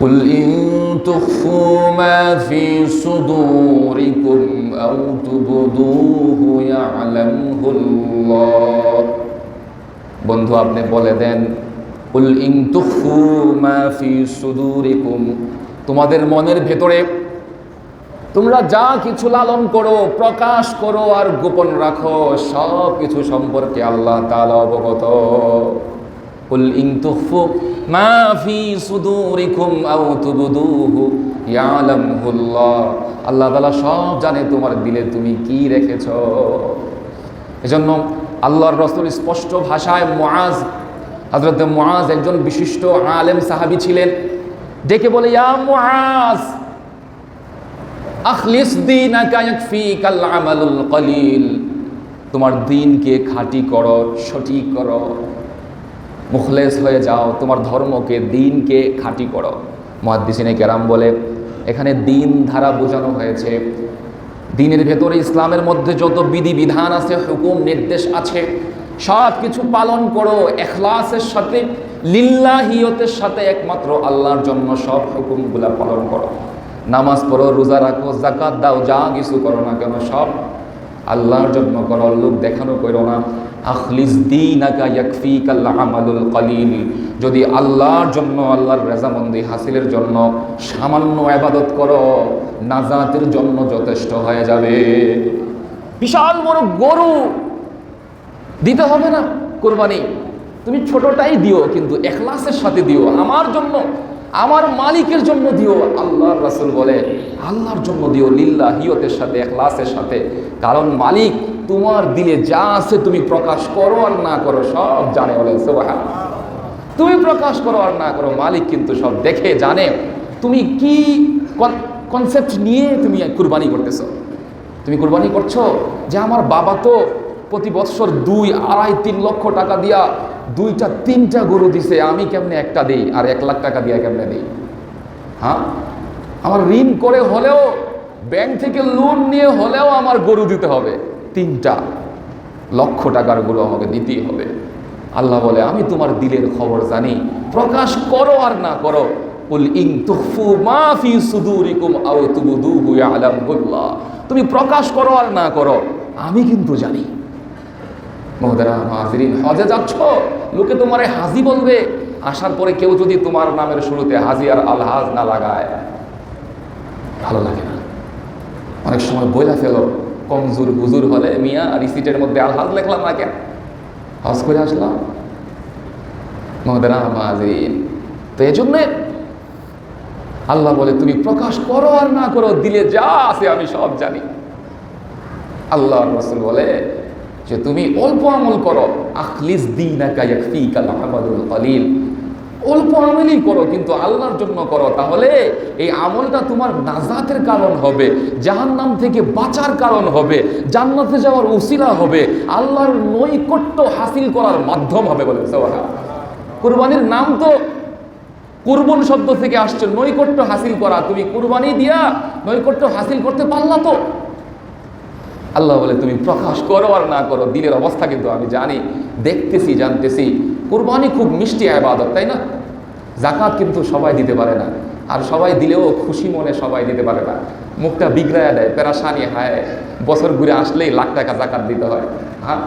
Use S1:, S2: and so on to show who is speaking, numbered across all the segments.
S1: কুল in তুখফু মা ফি সুদুরিকুম আও তুবদুহু ইয়ালামহুল্লাহ। বন্ধু, আপনি বলে দেন, কুল ইন তুখফু মা ফি সুদুরিকুম, তোমাদের মনের ভেতরে তোমরা যা কিছু লালন করো, প্রকাশ করো আর গোপন রাখো, সব কিছু সম্পর্কে আল্লাহ তাআলা অবগত। কুল ইন তুখফু মা ফি সুদুরিকুম আও তুবদুহু ইয়ালামহুল্লাহ, আল্লাহ তাআলা সব জানে তোমার দিলে তুমি কি রেখেছো। এজন্য আল্লাহর রাসূল স্পষ্ট ভাষায় হযরত মুআজ একজন বিশিষ্ট আলেম সাহাবী ছিলেন, ডেকে বলে, ইয়া মুআজ আখলিস দীনাকা ইয়াকফিকাল আমালুল কলিল, তোমার দ্বীনকে খাঁটি করো, সঠিক করো, মুখলেস হয়ে যাও, তোমার ধর্মকে, দ্বীনকে খাঁটি করো। মুহাদ্দিসিনে কেরাম বলে, এখানে দ্বীন ধারা বোঝানো হয়েছে দ্বীনের ভেতরে ইসলামের মধ্যে যত বিধিবিধান আছে, হুকুম নির্দেশ আছে, সব কিছু পালন করো ইখলাসের সাথে, লিল্লাহিয়তের সাথে, একমাত্র আল্লাহর জন্য সব হুকুমগুলা পালন করো। নামাজ পড়ো, রোজা রাখো, যাকাত দাও, যা কিছু করো না কেন সব আল্লাহর জন্য করো, লোক দেখানো করো না। আখলিস দীনাকা ইয়াকফিকাল আমালুল কলিল, যদি আল্লাহর জন্য, আল্লাহর রেজামন্দি হাসিলের জন্য সামান্য ইবাদত করো, নাজাতের জন্য যথেষ্ট হয়ে যাবে। বিশাল বড় গরু দিতে হবে না কুরবানি, তুমি ছোটটাই দিও, কিন্তু ইখলাসের সাথে দিও, আমার জন্য, আমার মালিকের জন্য দিও। আল্লাহর রাসূল বলে, আল্লাহর জন্য দিও, লিল্লাহিয়তের সাথে, ইখলাসের সাথে, কারণ মালিক তোমার দিলে যা আছে তুমি প্রকাশ করো আর না করো সব জানে। বলে সুবহানাল্লাহ। তুমি প্রকাশ করো আর না করো, মালিক কিন্তু সব দেখে জানে তুমি কি কনসেপ্ট নিয়ে তুমি কুরবানি করতেছো। তুমি কুরবানি করছো যে আমার বাবা তো প্রতি বছর 2, 2.5, 3 লক্ষ টাকা দিয়া 2টা 3টা গরু দিছে, আমি কেমনে একটা দিই আর 1 লাখ টাকা দিয়া কেমনে দিই? হ্যাঁ, আমার ঋণ করে হলেও, ব্যাংক থেকে লোন নিয়ে হলেও আমার গরু দিতে হবে, 3টা লক্ষ টাকার গরু আমাকে দিতেই হবে। আল্লাহ বলে, আমি তোমার দিলের খবর জানি, প্রকাশ করো আর না করো। কুল ইন তুখফু মা ফি সুদুরিকুম আও তুবদুহু ইয়ালামহুল্লাহ, তুমি প্রকাশ করো আর না করো, আমি কিন্তু জানি। মুহতারাম হাজিরিন, হজে যাচ্ছ, লোকে তোমারে হাজি বলবে, আসার পরে কেউ যদি তোমার নামের শুরুতে হাজি আর আলহাজ না লাগায়, ভালো লাগে না। অনেক সময় বইলা ফেলো, কমজোর হুজুর হলে, মিয়া রিসিটের মধ্যে আলহাজ লেখলাম না কেন, হজ করে আসলাম। মুহতারাম হাজিরিন, তো এই জন্য আল্লাহ বলে, তুমি প্রকাশ করো আর না করো, দিলে যা আছে আমি সব জানি। আল্লাহর রাসূল বলে যে তুমি অল্প আমল করো, আখলিস দীনাকা ইয়াকফিকাল আমালুল কলিল, অল্প আমলই করো কিন্তু আল্লাহর জন্য করো, তাহলে এই আমলটা তোমার নাজাতের কারণ হবে, জাহান্নাম থেকে বাঁচার কারণ হবে, জান্নাতে যাওয়ার উসিলা হবে, আল্লাহর নৈকট্য হাসিল করার মাধ্যম হবে। বলে সুবহানাল্লাহ। কুরবানির নাম তো কুরবান শব্দ থেকে আসছে, নৈকট্য হাসিল করা। তুমি কুরবানি দিয়া নৈকট্য হাসিল করতে পারলা তো। আল্লাহ বলে, তুমি প্রকাশ করো আর না করো, দিলের অবস্থা কিন্তু আমি জানি, দেখতেছি, জানতেছি। কুরবানি খুব মিষ্টি ইবাদত, তাই না? যাকাত কিন্তু সবাই দিতে পারে না, আর সবাই দিলেও খুশি মনে সবাই দিতে পারে না, মুখটা বিগড়ায় দেয়, পেরাশানি হয়, বছর ঘুরে আসলেই লাখ টাকা যাকাত দিতে হয়। হ্যাঁ,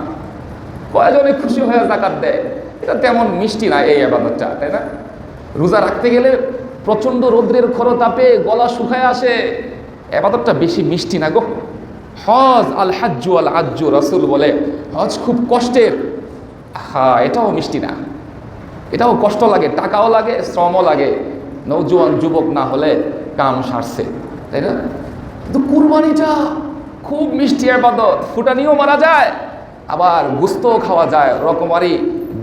S1: কয়জনে খুশি হয়ে যাকাত দেয়? এটা তেমন মিষ্টি না এই ইবাদতটা, তাই না? রোজা রাখতে গেলে প্রচণ্ড রৌদ্রের খরতাপে গলা শুকায় আসে, ইবাদতটা বেশি মিষ্টি না গো। হজ আল হাজ্জু আল আজ্জু, রাসূল বলে হজ খুব কষ্টের। হ্যাঁ, এটাও মিষ্টি না, এটাও কষ্ট লাগে, টাকাও লাগে, শ্রমও লাগে, নওজোয়ান যুবক না হলে কাম সারছে, তাই না? কিন্তু কুরবানিটা খুব মিষ্টি ইবাদত, ফুটানিও মারা যায়, আবার গোস্তও খাওয়া যায়, রকমারি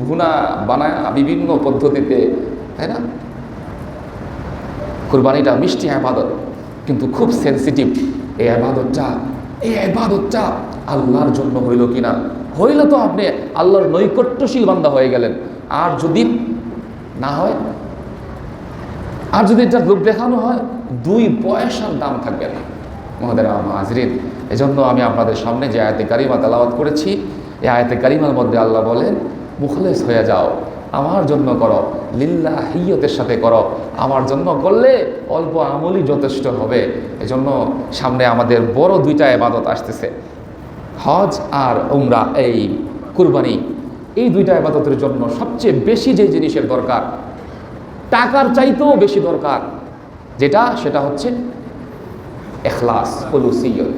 S1: ভুনা বানায় বিভিন্ন পদ্ধতিতে, তাই না? কুরবানিটা মিষ্টি ইবাদত, কিন্তু খুব সেনসিটিভ। এই ইবাদতটা আল্লাহর জন্য হইল কিনা, হইলে তো আপনি আল্লাহর নৈকট্যশীল বান্দা হয়ে গেলেন। আর যদি না হয়, আর যদি এটা লোক দেখানো হয়, 2 পয়সার দাম থাকবে না। মুহতারাম হাজিরিন, এজন্য আমি আপনাদের সামনে যে আয়াতে কারিমা তেলাওয়াত করেছি, এই আয়াতে কারিমার মধ্যে আল্লাহ বলেন, মুখলেস হয়ে যাও, আমার জন্য করো, লিল্লাহিয়তের সাথে করো। আমার জন্য করলে অল্প আমলই যথেষ্ট হবে। এজন্য সামনে আমাদের বড় দুইটা ইবাদত আসতেছে, হজ আর উমরা, এই কুরবানি। এই দুইটা ইবাদতের জন্য সবচেয়ে বেশি যে জিনিসের দরকার, টাকার চাইতেও বেশি দরকার সেটা হচ্ছে ইখলাস, খুলুসিয়ত।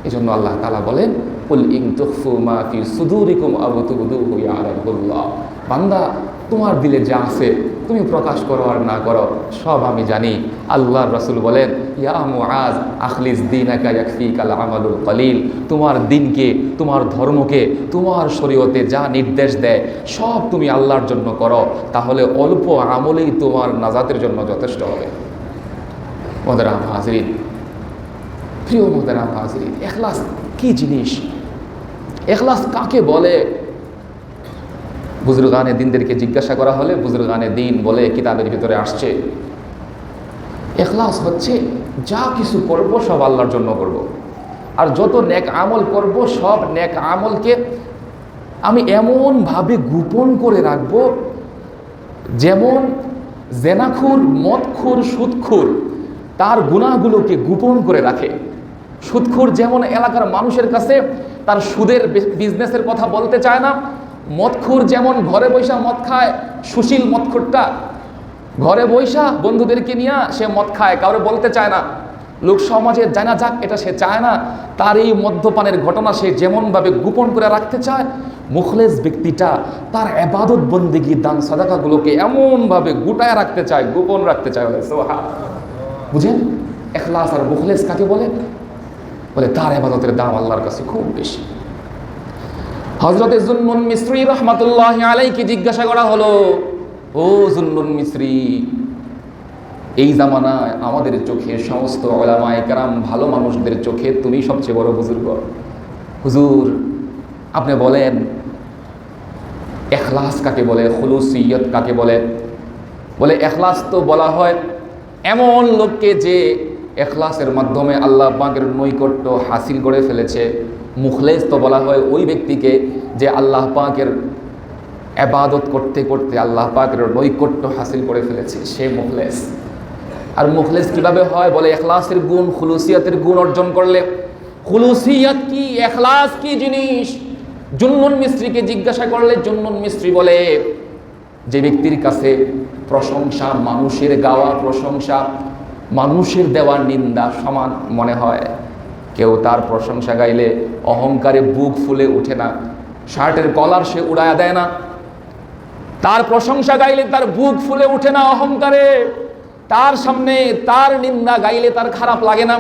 S1: এজন্য আল্লাহ তাআলা বলেন, কুল ইন তুখফু মা ফি সুদুরিকুম আও তুবদুহু ইয়ালামুল্লাহ। বান্দা, তোমার দিলে যা আছে তুমি প্রকাশ করো আর না করো সব আমি জানি। আল্লাহর রাসূল বলেন, ইয়া মুআজ আখলিস দীনাকা ইয়াকফিকাল আমালুল কলিল। তোমার দিনকে, তোমার ধর্মকে, তোমার শরীয়তে যা নির্দেশ দেয় সব তুমি আল্লাহর জন্য করো, তাহলে অল্প আমলেই তোমার নাজাতের জন্য যথেষ্ট হবে। মোহতারাম হাজরিন, প্রিয় মোহতারাম হাজরিন, ইখলাস কি জিনিস? ইখলাস কাকে বলে? বুজুর্গানে দিনদেরকে জিজ্ঞাসা করা হলে বুজুর্গানে দিন বলে, কিতাবের ভিতরে আসছে, ইখলাস হচ্ছে যা কিছু করব সব আল্লাহর জন্য করব, আর যত নেক আমল করব সব নেক আমলকে আমি এমনভাবে গোপন করে রাখব, যেমন জেনাখুর, মদখুর, সুদখুর তার গুনাহগুলোকে গোপন করে রাখে। সুদখুর যেমন এলাকার মানুষের কাছে তার সুদের বিজনেসের কথা বলতে চায় না, মদখুর যেমন ঘরে বৈশা মদ খায়, সুশীল মদখুরটা ঘরে বৈশা বন্ধুদেরকে নিয়ে সে মদ খায়, কাউরে বলতে চায় না, লোক সমাজে জানা যাক এটা সে চায় না। তার এই মদ্যপানের ঘটনা সে যেমনভাবে গোপন করে রাখতে চায়, মুখলেস ব্যক্তিটা তার ইবাদত বন্দেগী, দান সাদাকাগুলোকে এমনভাবে গুটায় রাখতে চায়, গোপন রাখতে চায়। বুঝেন ইখলাস আর মুখলেস কাকে বলে? বলে তার ইবাদতের দাম আল্লাহর কাছে খুব বেশি। হযরতে যুন্নুন মিসরি রাহমাতুল্লাহি আলাইহি জিজ্ঞাসা করা হলো, ও যুন্নুন মিসরি, এই জামানায় আমাদের চোখে, সমস্ত উলামায়ে কেরাম ভালো মানুষদের চোখে তুমি সবচেয়ে বড় বুজুর্গ। হুজুর, আপনি বলেন ইখলাস কাকে বলে, খুলুসিয়ত কাকে বলে? বলে ইখলাস তো বলা হয় এমন লোককে যে ইখলাসের মাধ্যমে আল্লাহ পাকের নৈকট্য হাসিল করে ফেলেছে। মুখলেস তো বলা হয় ওই ব্যক্তিকে যে আল্লাহ পাকের ইবাদত করতে করতে আল্লাহ পাকের নৈকট্য হাসিল করে ফেলেছে, সে মুখলেস। আর মুখলেস কিভাবে হয়? বলে ইখলাসের গুণ, খুলুসিয়তের গুণ অর্জন করলে। খুলুসিয়ত কি, ইখলাস কি জিনিস? যুন্নুন মিসরিকে জিজ্ঞাসা করলে যুন্নুন মিসরি বলে, যে ব্যক্তির কাছে প্রশংসা, মানুষের গাওয়া প্রশংসা, মানুষের দেওয়া নিন্দা সমান মনে হয়, কেউ তার প্রশংসা গাইলে অহংকারে বুক ফুলে ওঠে না, শার্টের কলার সে উড়ায়া দেয় না, তার প্রশংসা গাইলে তার বুক ফুলে ওঠে না অহংকারে, তার সামনে তার নিন্দা গাইলে তার খারাপ লাগে না।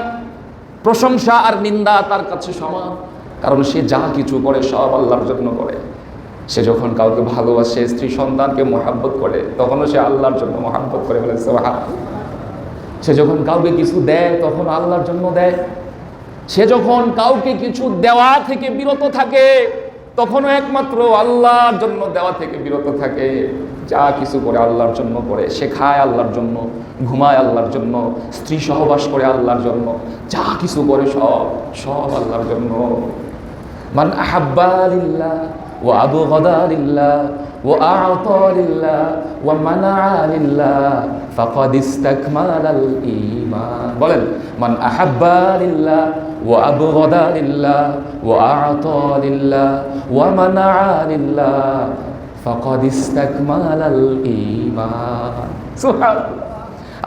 S1: প্রশংসা আর নিন্দা তার কাছে সমান, কারণ সে যা কিছু করে সব আল্লাহর জন্য করে। সে যখন কাউকে ভালোবাসে, স্ত্রী সন্তানকে মহাব্বত করে, তখনও সে আল্লাহর জন্য মহাব্বত করে, বলে সুবহানাল্লাহ। সে যখন কাউকে কিছু দেয় তখন আল্লাহর জন্য দেয়। সে যখন কাউকে কিছু দেওয়া থেকে বিরত থাকে তখনও একমাত্র আল্লাহর জন্য দেওয়া থেকে বিরত থাকে। যা কিছু করে আল্লাহর জন্য করে। সে খায় আল্লাহর জন্য, ঘুমায় আল্লাহর জন্য, স্ত্রী সহবাস করে আল্লাহর জন্য, যা কিছু করে সব সব আল্লাহর জন্য। মান আহাব্বা লিল্লাহ ওয়া আবগাদা লিল্লাহ ওয়া আ'তা লিল্লাহ ওয়া মানা'a লিল্লাহ ফাকাদ ইসতাকমালাল ঈমান। বলেন, মান আহাব্বা লিল্লাহ ওয়া আবগাদা লিল্লাহ ওয়া আ'তা লিল্লাহ ওয়া মানা'a লিল্লাহ ফাকাদ ইসতাকমালাল ঈমান। সুবহানাল্লাহ।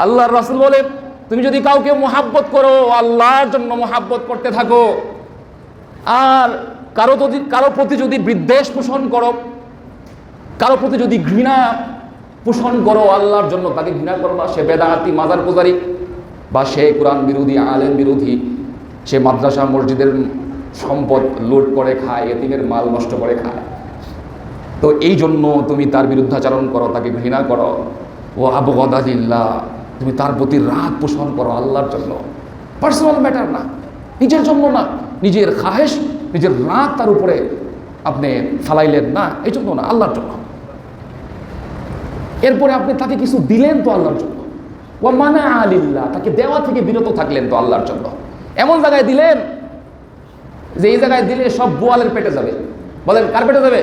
S1: আল্লাহর রাসূল বলেন, তুমি যদি কাউকে মুহাব্বত করো, আল্লাহর জন্য মুহাব্বত করতে থাকো, আর কারো প্রতি যদি বিদ্বেষ পোষণ করো, কারো প্রতি যদি ঘৃণা পোষণ করো, আল্লাহর জন্য তাকে ঘৃণা করো না। সে বেদাতি, মাজার পূজারী, বা সে কোরআন বিরোধী, আলেম বিরোধী, সে মাদ্রাসা মসজিদের সম্পদ লুট করে খায়, এতিমের মাল নষ্ট করে খায়, তো এই জন্য তুমি তার বিরুদ্ধাচরণ করো, তাকে ঘৃণা করো। ও আবগাদা লিল্লাহ, তুমি তার প্রতি রাগ পোষণ করো আল্লাহর জন্য, পার্সোনাল ম্যাটার না, নিজের জন্য না, নিজের খাহেশ, নিজের রাগ তার উপরে আপনি ফালাইলেন না, এই জন্য না, আল্লাহর জন্য। এরপরে আপনি তাকে কিছু দিলেন তো আল্লাহর জন্য। ওয়া মানা'a লিল্লাহ, তাকে দেওয়া থেকে বিরত থাকলেন তো আল্লাহর জন্য। এমন জায়গায় দিলেন যে এই জায়গায় দিলে সব বোয়ালের পেটে যাবে। বলেন, কার পেটে যাবে?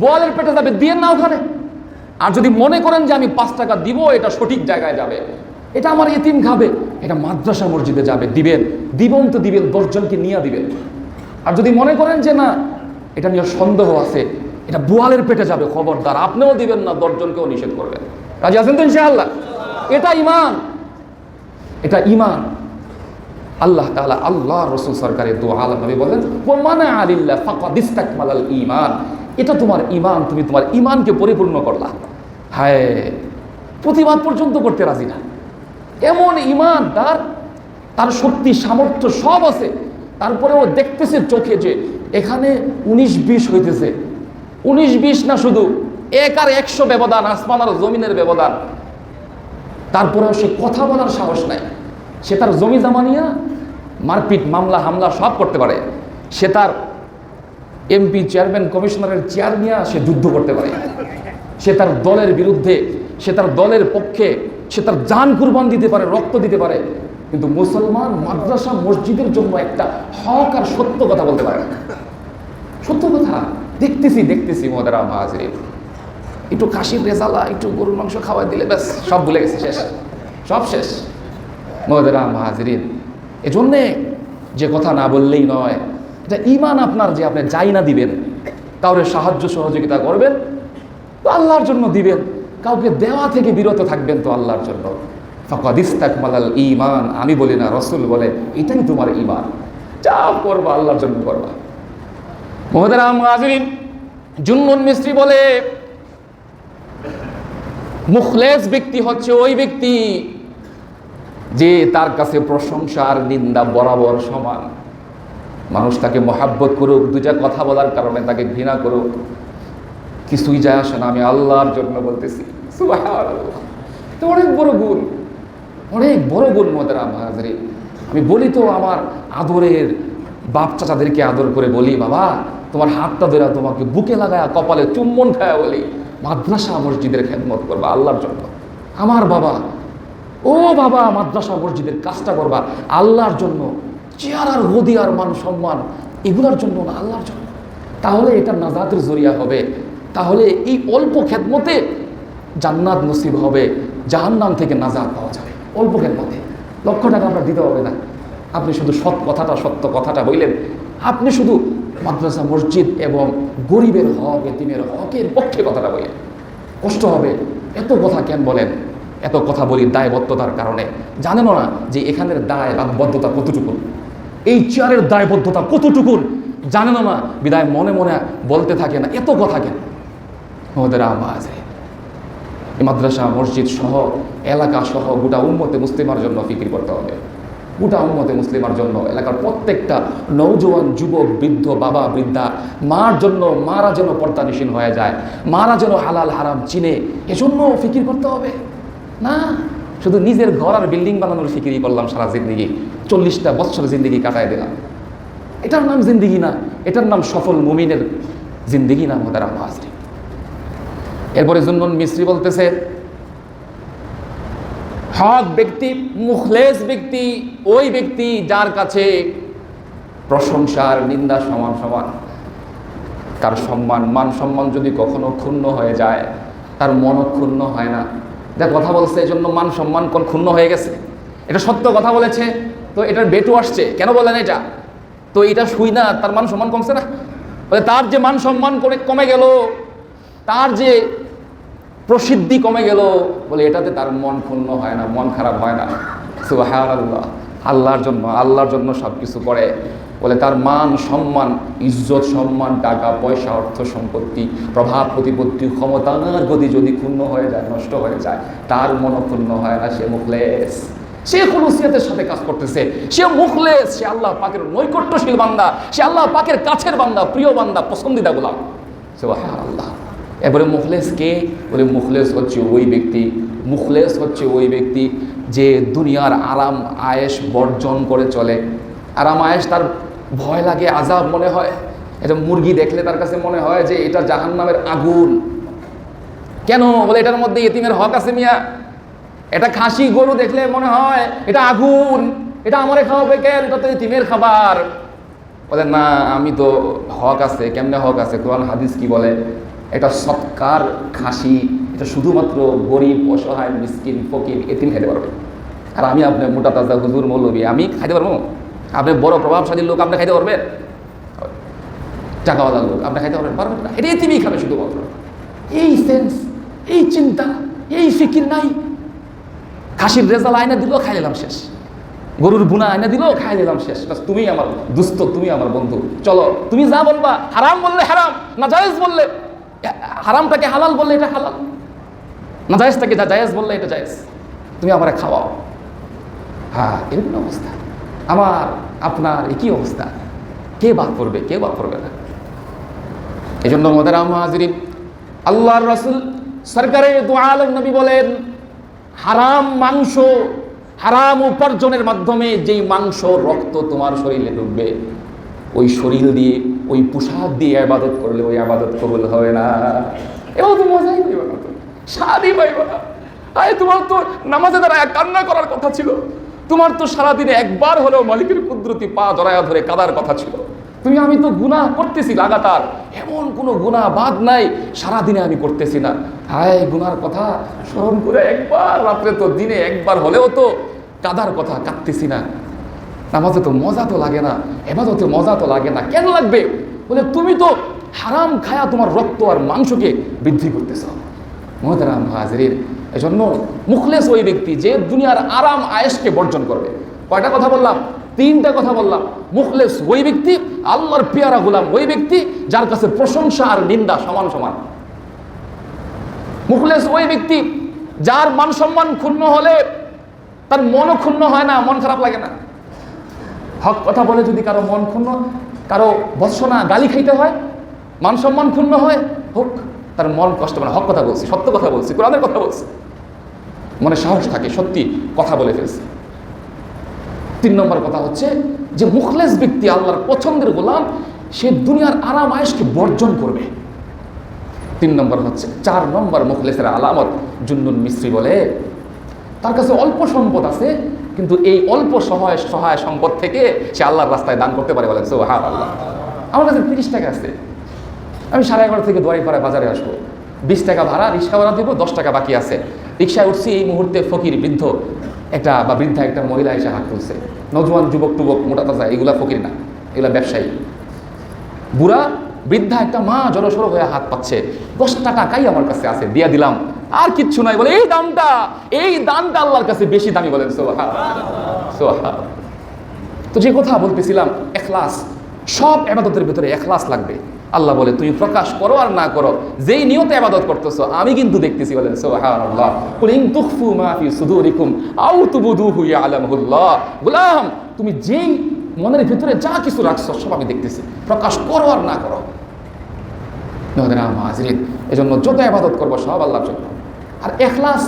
S1: বোয়ালের পেটে যাবে, দিয়েন না ওখানে। আর যদি মনে করেন যে আমি 5 টাকা দিব, এটা সঠিক জায়গায় যাবে, এটা আমার এতিম খাবে, এটা মাদ্রাসা মসজিদে যাবে, দিবেন, তো দিবেন, 10 জনকে নিয়ে দিবেন। আর যদি মনে করেন যে না, এটা নিয়ে সন্দেহ আছে, এটা বোয়ালের পেটে যাবে, খবরদার, আপনিও দিবেন না, 10 জনকেও নিষেধ করবেন। রাজি আছেন তো ইনশাআল্লাহ? এটা ঈমান, এটা ঈমান। আল্লাহ তাআলা, আল্লাহ রাসূল সরকারের দোয়া আল্লাহ নবী বলেন, ওয়া মানা আলিল্লাহ ফাকাদ ইসতাকমালাল ঈমান। এটা তোমার ঈমান, তুমি তোমার ঈমানকে পরিপূর্ণ করলা। হায়, প্রতিবাদ পর্যন্ত করতে রাজি না, এমন ঈমান তার শক্তি সামর্থ্য সব আছে, তারপরেও দেখতেছে চোখে যে এখানে 19-20 হইতেছে। 19-20 না, শুধু 1 আর 100 ব্যবধান, আসমান আর জমিনের ব্যবধান। তারপরেও সে কথা বলার সাহস নাই। সে তার জমি জমা নিয়ে মারপিট, মামলা, হামলা সব করতে পারে। সে তার এমপি, চেয়ারম্যান, কমিশনারের চেয়ার নিয়ে সে যুদ্ধ করতে পারে। সে তার দলের বিরুদ্ধে, সে তার দলের পক্ষে, সে তার জান কুরবান দিতে পারে, রক্ত দিতে পারে। কিন্তু মুসলমান মাদ্রাসা মসজিদের জন্য একটা হক আর সত্য কথা বলতে পারে না। সত্য কথা দেখতেছি মুহতারাম হাজিরিন, একটু খাসির রেজালা, একটু গরুর মাংস খাওয়াই দিলে ব্যাস সব ভুলে গেছে, শেষ, সব শেষ। মুহতারাম হাজিরিন, এজন্যে যে কথা না বললেই নয়, এটা ঈমান আপনার, যে আপনি যাই না দিবেন, কাউরে সাহায্য সহযোগিতা করবেন তো আল্লাহর জন্য দিবেন, কাউকে দেওয়া থেকে বিরত থাকবেন তো আল্লাহর জন্য। ফাকাদ ইসতাকমালাল ঈমান, আমি বলি না, রাসূল বলে, এটাই তোমার ঈমান। যা করবা আল্লাহর জন্য করবা। মুহতারাম হাজিরিন, জুন্নুন মিস্ত্রি বলে, মুখলেস ব্যক্তি হচ্ছে ওই ব্যক্তি যে তার কাছে প্রশংসা আর নিন্দা বরাবর সমান। মানুষ তাকে মহাব্বত করুক, 2টা কথা বলার কারণে তাকে ঘৃণা করুক, কিছুই যায় আসে না, আমি আল্লাহর জন্য বলতেছি। সুবহানাল্লাহ, তো অনেক বড় গুণ, অনেক বড় গুণ মুহতারাম হাজিরিন। আমি বলি তো, আমার আদরের বাপ চাচাদেরকে আদর করে বলি, বাবা তোমার হাতটা ধরে তোমাকে বুকে লাগায়া কপালে চুম্বন খায়া বলি, মাদ্রাসা মসজিদের খেদমত করবা আল্লাহর জন্য। আমার বাবা, ও বাবা, মাদ্রাসা মসজিদের কাজটা করবা আল্লাহর জন্য, চেয়ার আর গদি আর মান সম্মান এগুলোর জন্য না, আল্লাহর জন্য। তাহলে এটা নাজাতের জরিয়া হবে, তাহলে এই অল্প খেদমতে জান্নাত নসিব হবে, জাহান্নাম থেকে নাজাত পাওয়া যাবে। অল্প খেদমতে 1,00,000 টাকা আপনার দিতে হবে না, আপনি শুধু সত্য কথাটা বললেন, আপনি শুধু মাদ্রাসা মসজিদ এবং গরিবের হক, এতিমের হকের পক্ষে কথাটা বলেন। কষ্ট হবে, এত কথা কেন বলেন? এত কথা বলি দায়বদ্ধতার কারণে। জানেন না যে এখানের দায়বদ্ধতা কতটুকু, এই চেয়ারের দায়বদ্ধতা কতটুকু জানেন না, বিদায় মনে মনে বলতে থাকে না, এত কথা কেন? ওদের আওয়াজে এই মাদ্রাসা মসজিদ সহ, এলাকা সহ গোটা উম্মতে মুসলিমার জন্য ফিকির করতে হবে। গোটা উম্মতে মুসলিমার জন্য, এলাকার প্রত্যেকটা নৌজওয়ান, যুবক, বৃদ্ধ, বাবা, বৃদ্ধা, মার জন্য, মারা যেন পর্দানিসীন হয়ে যায়, মারা যেন হালাল হারাম চিনে, এজন্য ফিকির করতে হবে না। শুধু নিজের ঘর আর বিল্ডিং বানানোর ফিকিরই করলাম সারা জিন্দিগি, 40টা বছর জিন্দিগি কাটায় দিলাম, এটার নাম জিন্দিগি না, এটার নাম সফল মুমিনের জিন্দিগি না মুহতারাম হাজিরিন। এরপরে জুন্নুন মিস্ত্রি বলতেছে, হক ব্যক্তি, মুখলেস ব্যক্তি ওই ব্যক্তি যার কাছে প্রশংসার নিন্দা সমান সমান। তার সম্মান, মান সম্মান যদি কখনো ক্ষুণ্ণ হয়ে যায়, তার মনও ক্ষুণ্ণ হয় না। যা কথা বলছে এজন্য মান সম্মান ক্ষুণ্ণ হয়ে গেছে, এটা সত্য কথা বলেছে, তো এটার বেটু আসছে, কেন বলেন এটা? তো এটা শুই না, তার মান সম্মান কমছে না? তার যে মান সম্মান কমে গেল, তার যে প্রসিদ্ধি কমে গেল, বলে এটাতে তার মন ক্ষুণ্ণ হয় না, মন খারাপ হয় না। সুবহানাল্লাহ, আল্লাহর জন্য সব কিছু করে। বলে তার মান সম্মান, ইজ্জত সম্মান, টাকা পয়সা, অর্থ সম্পত্তি, প্রভাব প্রতিপত্তি, ক্ষমতার গতি যদি ক্ষুণ্ণ হয়ে যায়, নষ্ট হয়ে যায়, তার মনও ক্ষুণ্ণ হয় না। সে মুখলেস, সে খুলুসিয়াতের সাথে কাজ করতেছে, সে মুখলেস, সে আল্লাহ পাকের নৈকট্যশীল বান্দা, সে আল্লাহ পাকের কাছের বান্দা, প্রিয় বান্দা, পছন্দিদা গোলাম। সুবহানাল্লাহ। এবারে মুখলেস কে? বলে মুখলেস হচ্ছে ওই ব্যক্তি যে দুনিয়ার আরাম আয়েশ বর্জন করে চলে। আরাম আয়েশ তার ভয় লাগে, আযাব মনে হয়। এটা মুরগি দেখলে তার কাছে মনে হয় যে এটা জাহান্নামের আগুন। কেন? বলে এটার মধ্যে ইতিমের হক আছে মিয়া। এটা খাসি গরু দেখলে মনে হয় এটা আগুন, এটা আমারে খাওয়াবে কেন, এটা তো ইতিমের খাবার। বলে না, আমি তো হক আছে। কেমনে হক আছে? কোরআন হাদিস কি বলে? এটা সৎকার খাসি, এটা শুধুমাত্র গরিব, অসহায়, মিসকিন, ফকির, এতিম খেতে পারবে। আর আমি আপনার মোটা তাজা হুজুর মৌলবী আমি খাইতে পারবো? আপনি বড় প্রভাবশালী লোক আপনি খাইতে পারবেন? টাকাওয়ালা লোক আপনি খাইতে পারবেন না। এটা এতিমই খাবে শুধুমাত্র। এই সেন্স, এই চিন্তা, এই ফিকির নাই। খাসির রেজাল আয়না দিলেও খাই নিলাম শেষ, গরুর বুনা আয়না দিলেও খাই নিলাম শেষ। তুমি আমার দুস্থ, তুমি আমার বন্ধু, চলো তুমি যা বলবা, হারাম বললে হারাম, না জায়েজ বললে, হারামটাকে হালাল বললে এটা হালাল, না জায়েজটাকে যা জায়েজ বললে এটা জায়েজ, তুমি আমারে খাওয়াও। হ্যাঁ, এরকম অবস্থা আমার আপনার একই অবস্থা। কে বাদ করবে? কেউ বাদ করবে না। এই জন্য মোহতারাম হাজিরিন, আল্লাহর রাসূল সরকারে দু আলম নবী বলেন, হারাম মাংস, হারাম উপার্জনের মাধ্যমে যেই মাংস রক্ত তোমার শরীরে ঢুকবে, ওই শরীর দিয়ে, ওই পোশাক দিয়ে ইবাদত করলে ওই ইবাদত কবুল হবে না। এও তো মজাই পাইব না, তো স্বাদই পাইব না। আরে তোমার তো নামাজে দাঁড়ায় কান্না করার কথা ছিল, তোমার তো সারাদিনে একবার হলেও মালিকের কুদরতি পা জড়ায়া ধরে কাদার কথা ছিল। তুমি, আমি তো গুনাহ করতেছি লাগাতার, এমন কোনো গুনাহ বাদ নাই সারাদিনে আমি করতেছি না। হায়, গুনার কথা স্মরণ করে একবার রাত্রে, তো দিনে একবার হলেও তো কাদার কথা কাঁদতেছি না। নামাজে তো মজা তো লাগে না, ইবাদতে মজা তো লাগে না, কেন লাগবে? বলে তুমি তো হারাম খায়া তোমার রক্ত আর মাংসকে বৃদ্ধি করতেছ। মুহতারাম হাজিরিন, এজন্য মুখলেস ওই ব্যক্তি যে দুনিয়ার আরাম আয়েশকে বর্জন করবে। কয়টা কথা বললাম? 3টা কথা বললাম। মুখলেস ওই ব্যক্তি, আল্লাহর পেয়ারা গোলাম ওই ব্যক্তি যার কাছে প্রশংসা আর নিন্দা সমান সমান। মুখলেস ওই ব্যক্তি যার মান সম্মান ক্ষুণ্ণ হলে তার মনও ক্ষুণ্ণ হয় না, মন খারাপ লাগে না। হক কথা বলে যদি কারো মন ক্ষুণ্ণ, কারো ভৎসনা গালি খাইতে হয়, মান সম্মান ক্ষুণ্ণ হয়, হোক, তার মন কষ্ট মানে হক কথা বলছি, সত্য কথা বলছি, কোরআনের কথা বলছি, মনে সাহস থাকে, সত্যি কথা বলে ফেলছি। 3 নম্বর কথা হচ্ছে যে মুখলেস ব্যক্তি আল্লাহর পছন্দের গোলাম, সে দুনিয়ার আরাম আয়েশকে বর্জন করবে। 3 নম্বর হচ্ছে, 4 নম্বর মুখলেসের আলামত, জুন্নুন মিসরি বলে, তার কাছে অল্প সম্পদ আছে, কিন্তু এই অল্প সহায় সম্পদ থেকে সে আল্লাহর রাস্তায় দান করতে পারে। বলেন সুবহানাল্লাহ। আমার কাছে 30 টাকা আছে, আমি 11:30 থেকে দুয়ারিপাড়ায় বাজারে আসবো, 20 টাকা ভাড়া, রিক্সা ভাড়া দিব, 10 টাকা বাকি আছে। রিক্সায় উঠছি, এই মুহূর্তে ফকির বৃদ্ধ একটা বা বৃদ্ধা একটা মহিলা এসে হাত তুলছে। নজওয়ান যুবক টুবক মোটা তাজা, এগুলা ফকির না, এগুলা ব্যবসায়ী। বুড়া বৃদ্ধা একটা মা জড়সড় হয়ে হাত পাচ্ছে, 10 টাকাই আমার কাছে আছে, দিয়া দিলাম, আর কিচ্ছু নাই। বলে এই দানটা আল্লাহর কাছে বেশি দামি। বলেন সুবহানাল্লাহ। তো যে কথা বলতেছিলাম, ইখলাস, সব ইবাদতের ভিতরে ইখলাস লাগবে। আল্লাহ বলে তুমি প্রকাশ করো আর না করো, যেই নিয়তে ইবাদত করতেছো আমি কিন্তু দেখতেছি। বলেন সুবহানাল্লাহ। কুল ইন তুখফু মা ফি সুদুরিকুম আও তুবদুহু ইয়ালামুল্লাহ। গোলাম, তুমি যেই মনের ভিতরে যা কিছু রাখছো সব আমি দেখতেছি, প্রকাশ করো আর না করো। মুহতারাম হাজিরিন, এজন্য যত ইবাদত করবো সব আল্লাহর জন্য। আর ইখলাস